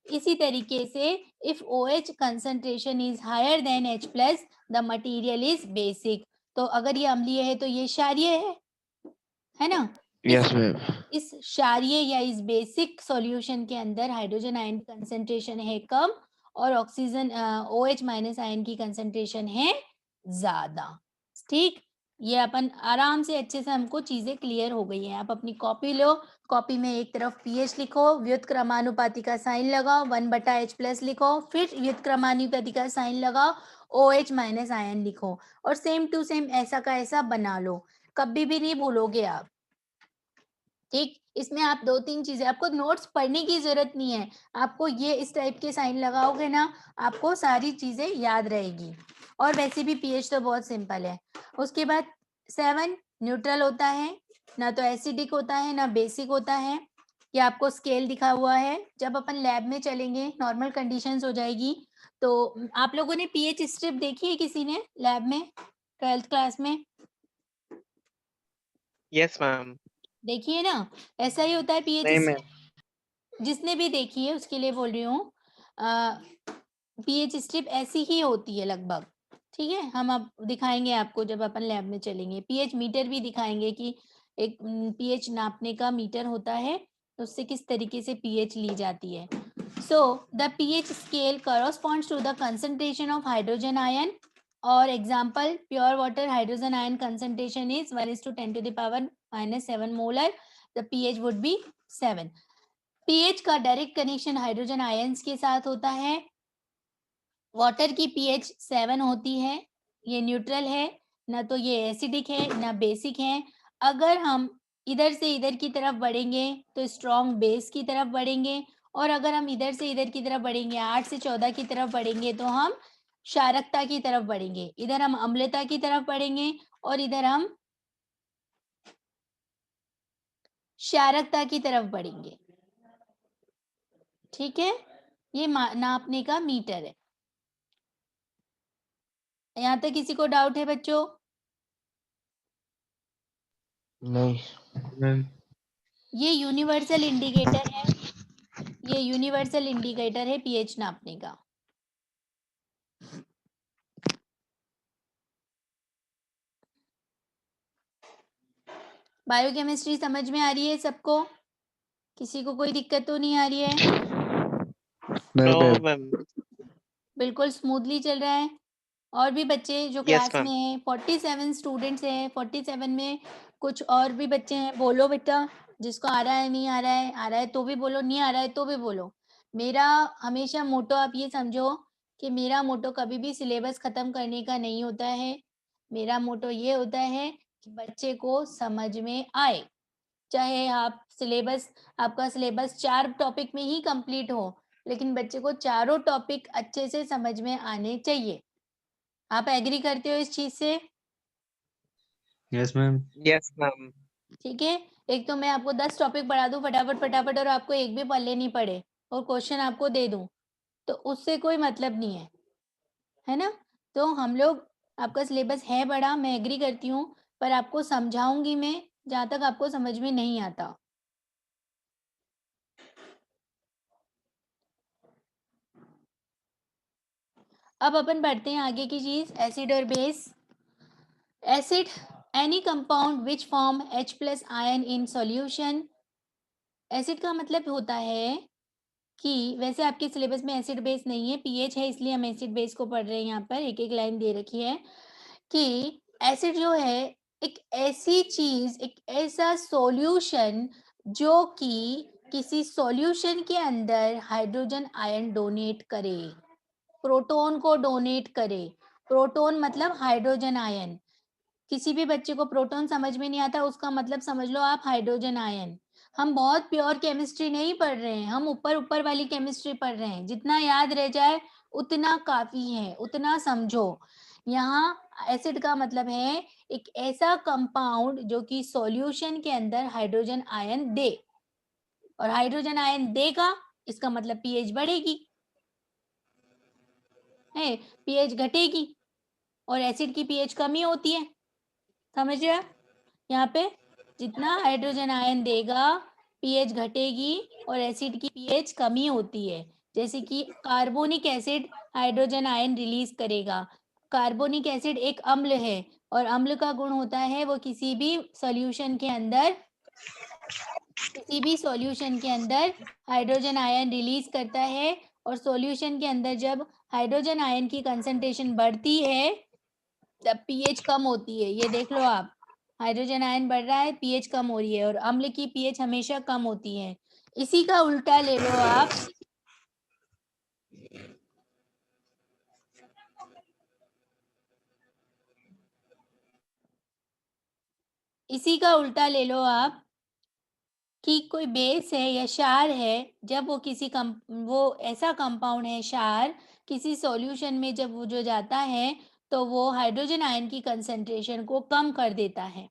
इसी तरीके से if OH concentration is higher than H plus the material is basic. तो अगर ये अम्लीय है तो ये क्षारीय है ना। Yes ma'am. इस क्षारीय या इस बेसिक सॉल्यूशन के अंदर हाइड्रोजन आयन की कंसंट्रेशन है कम और ऑक्सीजन OH माइनस आयन की कंसंट्रेशन है ज्यादा। ठीक, ये अपन आराम से अच्छे से हमको चीजें क्लियर हो गई हैं। आप अपनी कॉपी लो, कॉपी में एक तरफ पीएच लिखो, व्युत्क्रमानुपाती का साइन लगाओ, 1/H प्लस लिखो, फिर व्युत्क्रमानुपाती का साइन लगाओ, OH माइनस आयन लिखो और सेम टू सेम ऐसा का ऐसा बना लो, कभी भी नहीं भूलोगे आप। ठीक, इसमें आप 2-3 चीजें, आपको नोट्स पढ़ने की जरूरत नहीं है, आपको ये इस टाइप के साइन लगाओगे ना, आपको सारी चीजें याद रहेगी। और वैसे भी पीएच तो बहुत सिंपल है। उसके बाद 7 न्यूट्रल होता है, ना तो एसिडिक होता है ना बेसिक होता है। ये आपको स्केल दिखा हुआ है, जब अपन लैब में चलेंगे नॉर्मल कंडीशंस हो जाएगी। तो आप लोगों ने पीएच स्ट्रिप देखी है किसी ने लैब में 12th क्लास में? Yes ma'am. देखिए ना, ऐसा ही होता है पीएच नहीं स्ट्रिप। मैम। जिसने भी देखी है उसके लिए बोल रही हूँ, पीएच स्ट्रिप ऐसी ही होती है लगभग। ठीक है, हम अब दिखाएंगे आपको जब अपन लैब में चलेंगे। पीएच मीटर भी दिखाएंगे कि एक पीएच नापने का मीटर होता है, उससे किस तरीके से पीएच ली जाती है। So the pH scale corresponds to the concentration of hydrogen ion और example pure water hydrogen ion concentration is 1:10 to the power -7 molar, the pH would be 7। PH का डायरेक्ट कनेक्शन हाइड्रोजन आयंस के साथ होता है। Water की pH 7 होती है, ये न्यूट्रल है, ना तो ये एसिडिक है ना बेसिक है। अगर हम इधर से इधर की तरफ बढ़ेंगे तो स्ट्रॉन्ग बेस की तरफ बढ़ेंगे, और अगर हम इधर से इधर की तरफ बढ़ेंगे 8 से 14 की तरफ बढ़ेंगे तो हम क्षारकता की तरफ बढ़ेंगे। इधर हम अम्लता की तरफ बढ़ेंगे और इधर हम क्षारकता की तरफ बढ़ेंगे। ठीक है, ये नापने का मीटर है। यहाँ तक किसी को डाउट है बच्चों? नहीं मैम। ये यूनिवर्सल इंडिकेटर है, ये यूनिवर्सल इंडिकेटर है पीएच नापने का। बायोकेमिस्ट्री समझ में आ रही है सबको? किसी को कोई दिक्कत तो नहीं आ रही है? नहीं नो मैम। मैम। बिल्कुल स्मूथली चल रहा है। और भी बच्चे जो यस क्लास मैम। में हैं, 47 स्टूडेंट्स हैं, 47 में कुछ और भी बच्चे हैं। बोलो बेटा, जिसको आ रहा है नहीं आ रहा है, आ रहा है तो भी बोलो, नहीं आ रहा है तो भी बोलो। मेरा हमेशा मोटो आप ये समझो कि मेरा मोटो कभी भी सिलेबस खत्म करने का नहीं होता है। मेरा मोटो ये होता है कि बच्चे को समझ में आए, चाहे आप सिलेबस, आपका सिलेबस 4 टॉपिक में ही कंप्लीट हो, लेकिन बच्चे को चारों टॉपिक अच्छे से समझ में आने चाहिए। आप एग्री करते हो इस चीज से? Yes ma'am. Yes ma'am. ठीक है, एक तो मैं आपको 10 टॉपिक पढ़ा दूं फटाफट फटाफट और आपको एक भी पढ़ने नहीं पड़े और क्वेश्चन आपको दे दूं, तो उससे कोई मतलब नहीं है ना। तो हम लोग, आपका सिलेबस है बड़ा, मैं एग्री करती हूँ, पर आपको समझाऊंगी मैं जहां तक आपको समझ में नहीं आता। अब अपन बढ़ते हैं आगे की चीज, एसिड और base. Acid, any compound which form H plus ion in solution. Acid का मतलब होता है कि वैसे आपके सिलेबस में एसिड बेस नहीं है, पीएच है, इसलिए हम एसिड बेस को पढ़ रहे हैं। यहाँ पर एक एक लाइन दे रखी है कि एसिड जो है एक ऐसी चीज, एक ऐसा सॉल्यूशन जो कि किसी सॉल्यूशन के अंदर हाइड्रोजन आयन डोनेट करे, प्रोटॉन को डोनेट करे। प्रोटॉन मतलब हाइड्रोजन आयन। किसी भी बच्चे को प्रोटॉन समझ में नहीं आता, उसका मतलब समझ लो आप हाइड्रोजन आयन। हम बहुत प्योर केमिस्ट्री नहीं पढ़ रहे हैं, हम ऊपर ऊपर वाली केमिस्ट्री पढ़ रहे हैं। जितना याद रह जाए उतना काफी है, उतना समझो। यहाँ एसिड का मतलब है एक ऐसा कंपाउंड जो कि सॉल्यूशन के अंदर हाइड्रोजन आयन दे, और हाइड्रोजन आयन देगा इसका मतलब पीएच बढ़ेगी, है पीएच घटेगी, और एसिड की पीएच कम ही होती है। समझ रहे हो? यहाँ पे जितना हाइड्रोजन आयन देगा पीएच घटेगी और एसिड की पीएच कम ही होती है। जैसे कि carbonic acid hydrogen ion release करेगा। कार्बोनिक एसिड एक अम्ल है और अम्ल का गुण होता है वो किसी भी सॉल्यूशन के अंदर हाइड्रोजन आयन रिलीज करता है और सॉल्यूशन के अंदर जब हाइड्रोजन आयन की कंसंट्रेशन बढ़ती है तब पीएच कम होती है। ये देख लो आप, हाइड्रोजन आयन बढ़ रहा है, पीएच कम हो रही है और अम्ल की पीएच हमेशा कम होती है। इसी का उल्टा ले लो आप, कि कोई बेस है या क्षार है, जब वो वो ऐसा कंपाउंड है क्षार, किसी सॉल्यूशन में जब वो जो जाता है तो वो हाइड्रोजन आयन की कंसंट्रेशन को कम कर देता है।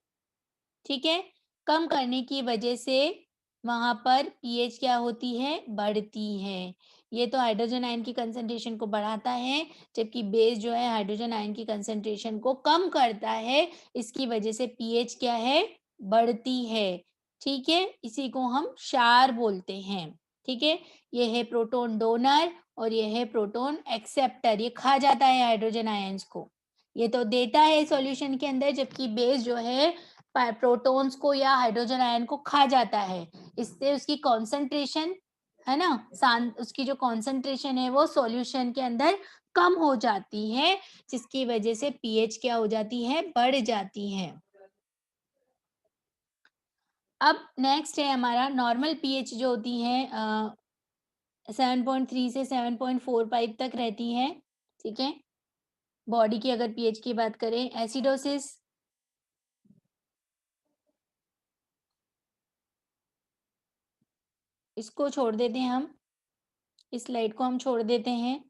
ठीक है, कम करने की वजह से वहां पर पीएच क्या होती है, बढ़ती है। ये तो हाइड्रोजन आयन की कंसंट्रेशन को बढ़ाता है, जबकि बेस जो है हाइड्रोजन आयन की कंसंट्रेशन को कम करता है। इसकी वजह से पीएच क्या है, बढ़ती है। ठीक है, इसी को हम क्षार बोलते हैं। ठीक है, ये है प्रोटॉन डोनर और ये है प्रोटॉन एक्सेप्टर। ये खा जाता है हाइड्रोजन आयंस को, ये तो देता है सॉल्यूशन के अंदर, जबकि बेस जो है प्रोटॉन्स को या हाइड्रोजन आयन को खा जाता है। इससे उसकी कॉन्सेंट्रेशन है ना, उसकी जो कॉन्सेंट्रेशन है वो सॉल्यूशन के अंदर कम हो जाती है, जिसकी वजह से पीएच क्या हो जाती है, बढ़ जाती है। अब नेक्स्ट है हमारा नॉर्मल पीएच जो होती है 7.3 से 7.45 तक रहती है। ठीक है, बॉडी की अगर पीएच की बात करें, एसिडोसिस, इसको छोड़ देते हैं हम, इस स्लाइड को हम छोड़ देते हैं।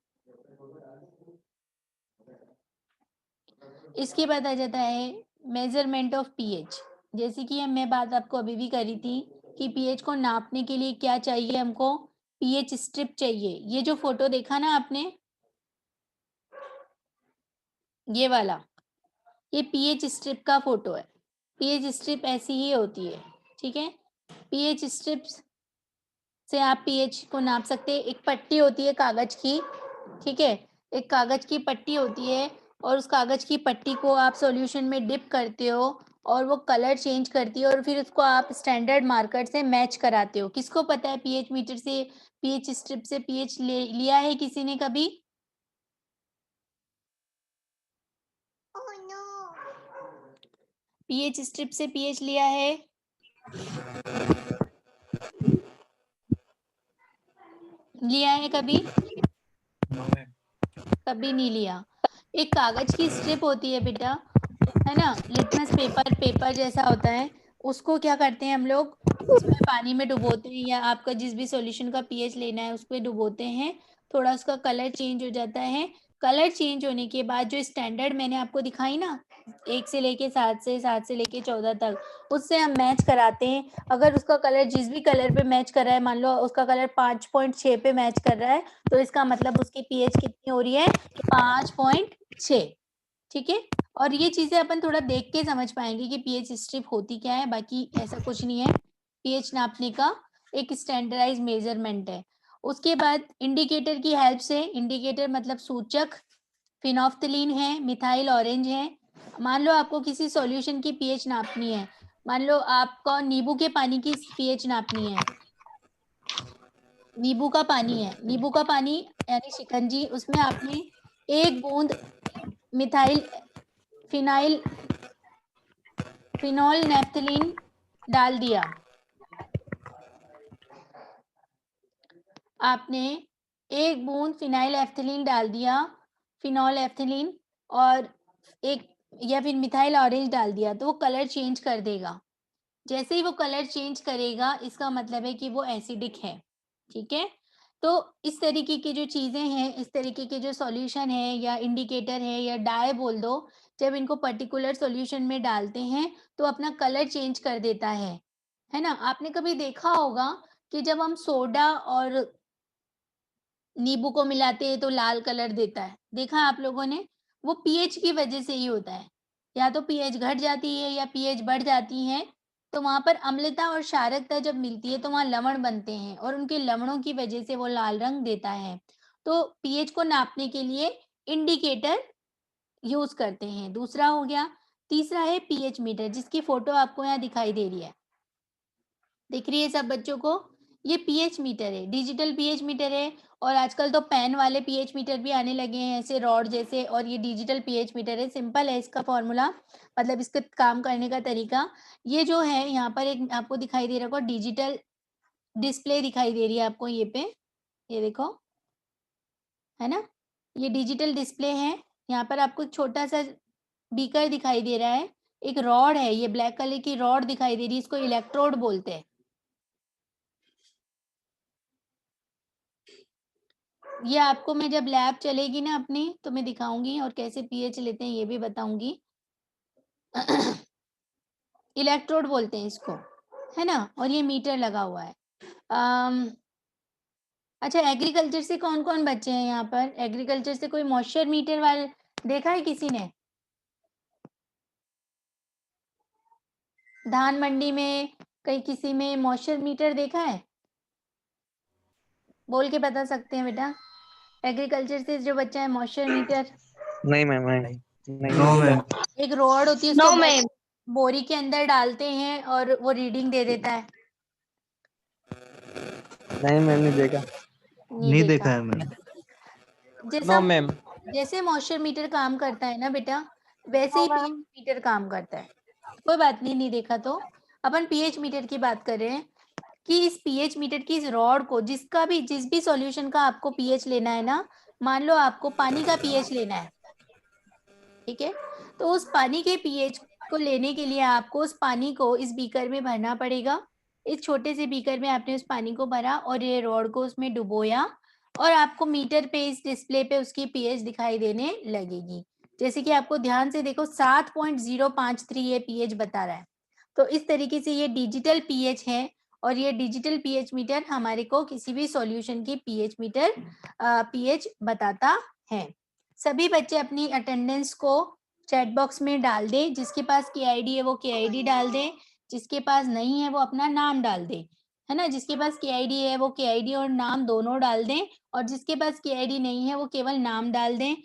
इसके बाद आ जाता है मेजरमेंट ऑफ पीएच। जैसे कि मैं बात आपको अभी भी करी थी कि पीएच को नापने के लिए क्या चाहिए, हमको पीएच स्ट्रिप चाहिए। ये जो फोटो देखा ना आपने, ये वाला, ये पीएच स्ट्रिप का फोटो है। पीएच स्ट्रिप ऐसी ही होती है। ठीक है, पीएच स्ट्रिप्स से आप पीएच को नाप सकते हैं। एक पट्टी होती है कागज की, ठीक है, एक कागज की पट्टी होती है और उस कागज की पट्टी को आप सॉल्यूशन में डिप करते हो और वो कलर चेंज करती है और फिर उसको आप स्टैंडर्ड मार्कर से मैच कराते हो। किसको पता है पीएच मीटर से, पीएच स्ट्रिप से पीएच लिया है किसी ने कभी? पीएच स्ट्रिप से पीएच लिया है? लिया है कभी? कभी नहीं लिया। एक कागज की स्ट्रिप होती है बेटा, है ना, लिटमस पेपर जैसा होता है। उसको क्या करते हैं हम लोग, उसमें पानी में डुबोते हैं या आपका जिस भी सॉल्यूशन का पीएच लेना है उसको डुबोते हैं, थोड़ा उसका कलर चेंज हो जाता है। कलर चेंज होने के बाद जो स्टैंडर्ड मैंने आपको दिखाई ना, 1 से लेके 7 से 14 तक, उससे हम मैच कराते हैं। अगर उसका कलर जिस भी कलर पे मैच कर रहा है, मान लो उसका कलर 5.6 पे मैच कर रहा है, तो इसका मतलब उसकी पीएच कितनी हो रही है, 5.6। ठीक है, और ये चीजें अपन थोड़ा देख के समझ पाएंगे कि पीएच स्ट्रिप होती क्या है। बाकी ऐसा कुछ नहीं है, पीएच नापने का एक स्टैंडर्डाइज मेजरमेंट है। उसके बाद इंडिकेटर की हेल्प से, इंडिकेटर मतलब सूचक, फिनोफ्थलीन है, मिथाइल ऑरेंज है। मान लो आपको किसी सॉल्यूशन की पीएच नापनी है, मान लो आपको नींबू के पानी की पीएच नापनी है, नींबू का पानी है, नींबू का पानी यानी शिकंजी, उसमें आपने 1 बूंद फिनॉल नेफ्थलीन डाल दिया। आपने 1 बूंद फिनाइल एफ्थलीन डाल दिया, फिनॉल एफ्थलीन, और एक या फिर मिथाइल ऑरेंज डाल दिया, तो वो कलर चेंज कर देगा। जैसे ही वो कलर चेंज करेगा, इसका मतलब है कि वो एसिडिक है। ठीक है, तो इस तरीके की जो चीजें हैं, इस तरीके के जो सॉल्यूशन है या इंडिकेटर है या डाई बोल दो, जब इनको पर्टिकुलर सॉल्यूशन में डालते हैं तो अपना कलर चेंज कर देता है ना। आपने कभी देखा होगा कि जब हम सोडा और नींबू को मिलाते हैं तो लाल कलर देता है, देखा आप लोगों ने? वो पीएच की वजह से ही होता है। या तो पीएच घट जाती है या पीएच बढ़ जाती है, तो वहाँ पर अम्लता और क्षारकता जब मिलती है तो वहाँ लवण बनते हैं और उनके लवणों की वजह से वो लाल रंग देता है। तो पीएच को नापने के लिए इंडिकेटर यूज़ करते हैं। दूसरा हो गया, तीसरा है पीएच मीटर, जिसकी फ़ोटो आपको यहाँ दिखाई दे रही है। दिख रही है सब बच्चों को? ये पीएच मीटर है, डिजिटल पीएच मीटर है और आजकल तो पेन वाले पीएच मीटर भी आने लगे हैं ऐसे रॉड जैसे, और ये डिजिटल पीएच मीटर है। सिंपल है इसका फ़ॉर्मूला, मतलब इसका काम करने का तरीका। ये जो है यहाँ पर एक आपको दिखाई दे रहा होगा, डिजिटल डिस्प्ले दिखाई दे रही है आपको ये पे, ये देखो, है ना? ये डिजिटल डिस्प्ले है। यहाँ पर आपको छोटा-सा बीकर दिखाई दे रहा है। एक रॉड है, ये ब्लैक कलर की रॉड दिखाई दे रही है, इसको इलेक्ट्रोड बोलते हैं। ये आपको मैं जब लैब चलेगी ना अपनी तो मैं दिखाऊँगी और कैसे पीएच लेते हैं ये भी बताऊँगी। इलेक्ट्रोड बोलते हैं इसको, है ना? और ये मीटर लगा हुआ है। अम, अच्छा, एग्रीकल्चर से कौन-कौन बच्चे हैं यहाँ पर? एग्रीकल्चर से कोई मॉइस्चर मीटर देखा है किसी ने? धान मंडी में, कहीं किसी में मॉइस्चर मीटर देखा है? बोल के बता सकते हैं बेटा? एग्रीकल्चर से जो बच्चा है मॉइस्चर मीटर, नहीं मैम, नहीं नो मैम। एक रॉड होती है उसको बोरी के अंदर डालते हैं और वो रीडिंग दे देता है। नहीं मैम, नहीं देखा। नहीं देखा है मैम। जैसा जैसे मॉइस्चर मीटर काम करता है ना बेटा, वैसे ही पीएच मीटर काम करता है। कोई बात नहीं, नहीं देखा तो। अपन पीएच मीटर की बात कर रहे हैं कि इस पीएच मीटर की इस रॉड को जिस भी सॉल्यूशन का आपको पीएच लेना है ना, मान लो आपको पानी का पीएच लेना है, ठीक है? तो उस पानी के पीएच को लेने के लिए आपको उस पानी को इस बीकर में भरना पड़ेगा। इस छोटे से बीकर में आपने उस पानी को भरा और ये रॉड को उसमें डुबोया और आपको मीटर पे इस डिस्प्ले पे उसकी पीएच दिखाई देने लगेगी। जैसे कि आपको ध्यान से देखो 7.053 ये पीएच बता रहा है। तो इस तरीके से ये डिजिटल पीएच है और ये डिजिटल पीएच मीटर हमारे को किसी भी सॉल्यूशन की पीएच बताता है। सभी बच्चे अपनी अटेंडेंस को चैट बॉक्स में डाल दें। जिसके पास केआईडी है वो केआईडी डाल दें, जिसके पास नहीं है वो अपना नाम डाल दे, है ना? जिसके पास केआईडी है वो केआईडी और नाम दोनों डाल दें और जिसके पास केआईडी नहीं है वो केवल नाम डाल दें।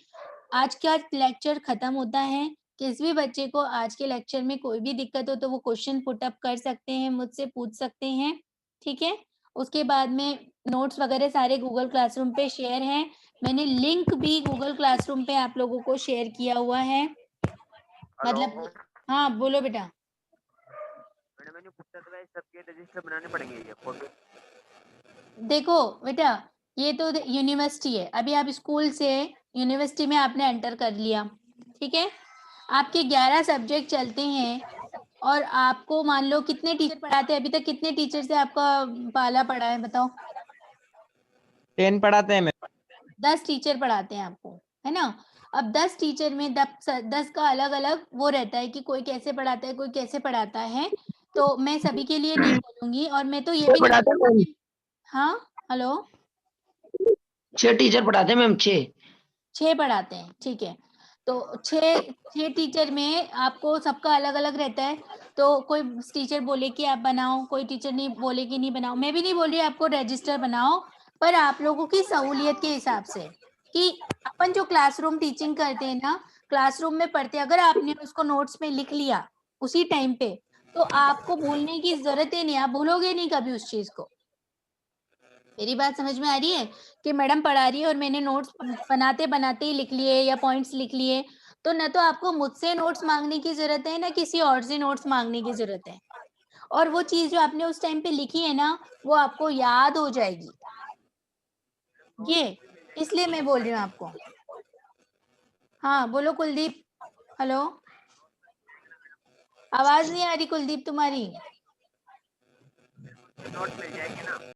आज का लेक्चर खत्म होता है। किसी भी बच्चे को आज के लेक्चर में कोई भी दिक्कत हो तो वो क्वेश्चन पुट अप कर सकते हैं, मुझसे पूछ सकते हैं, ठीक है? उसके बाद में नोट्स वगैरह सारे गूगल क्लासरूम पे शेयर हैं। मैंने लिंक भी गूगल क्लासरूम पे आप लोगों को शेयर किया हुआ है। मतलब हाँ, बोलो बेटा। मैंने पूछा था सबके रजिस्टर बनाने पड़ेंगे ये फोटो। देखो बेटा, ये तो यूनिवर्सिटी है, अभी आप स्कूल से यूनिवर्सिटी में आपने एंटर कर लिया, ठीक है? आपके 11 सब्जेक्ट चलते हैं और आपको मान लो कितने टीचर पढ़ाते हैं? अभी तक कितने टीचर से आपका पाला पड़ा है बताओ? 10 पढ़ाते हैं मैम। 10 टीचर पढ़ाते हैं आपको, है ना? अब 10 टीचर में 10 का अलग-अलग वो रहता है कि कोई कैसे पढ़ाता है, कोई कैसे पढ़ाता है। तो मैं सभी के लिए नहीं बोलूँगी और मैं तो ये भी नहीं। हाँ, हेलो? 6 टीचर पढ़ाते हैं मैम, 6 पढ़ाते हैं, ठीक है। तो 6 टीचर में आपको सबका अलग-अलग रहता है। तो कोई टीचर बोले कि आप बनाओ, कोई टीचर नहीं बोले कि नहीं बनाओ। मैं भी नहीं बोल रही आपको रजिस्टर बनाओ, पर आप लोगों की सहूलियत के हिसाब से कि अपन जो क्लासरूम टीचिंग करते हैं ना, क्लासरूम में पढ़ते हैं, अगर आपने उसको नोट्स में लिख लिया उसी टाइम पे, तो आपको भूलने की ज़रूरत ही नहीं, आप भूलोगे नहीं कभी उस चीज़ को। मेरी बात समझ में आ रही है कि मैडम पढ़ा रही है और मैंने नोट्स बनाते-बनाते ही लिख लिए या पॉइंट्स लिख लिए, तो ना तो आपको मुझसे नोट्स माँगने की ज़रूरत है, ना किसी और से नोट्स माँगने की ज़रूरत है। और वो चीज़ जो आपने उस टाइम पे लिखी है ना, वो आपको याद हो जाएगी। ये इसलिए मैं बोल रही हूँ आपको। हाँ, बोलो कुलदीप। हेलो? आवाज़ नहीं आ रही कुलदीप तुम्हारी। नोट मिल जाएंगे ना।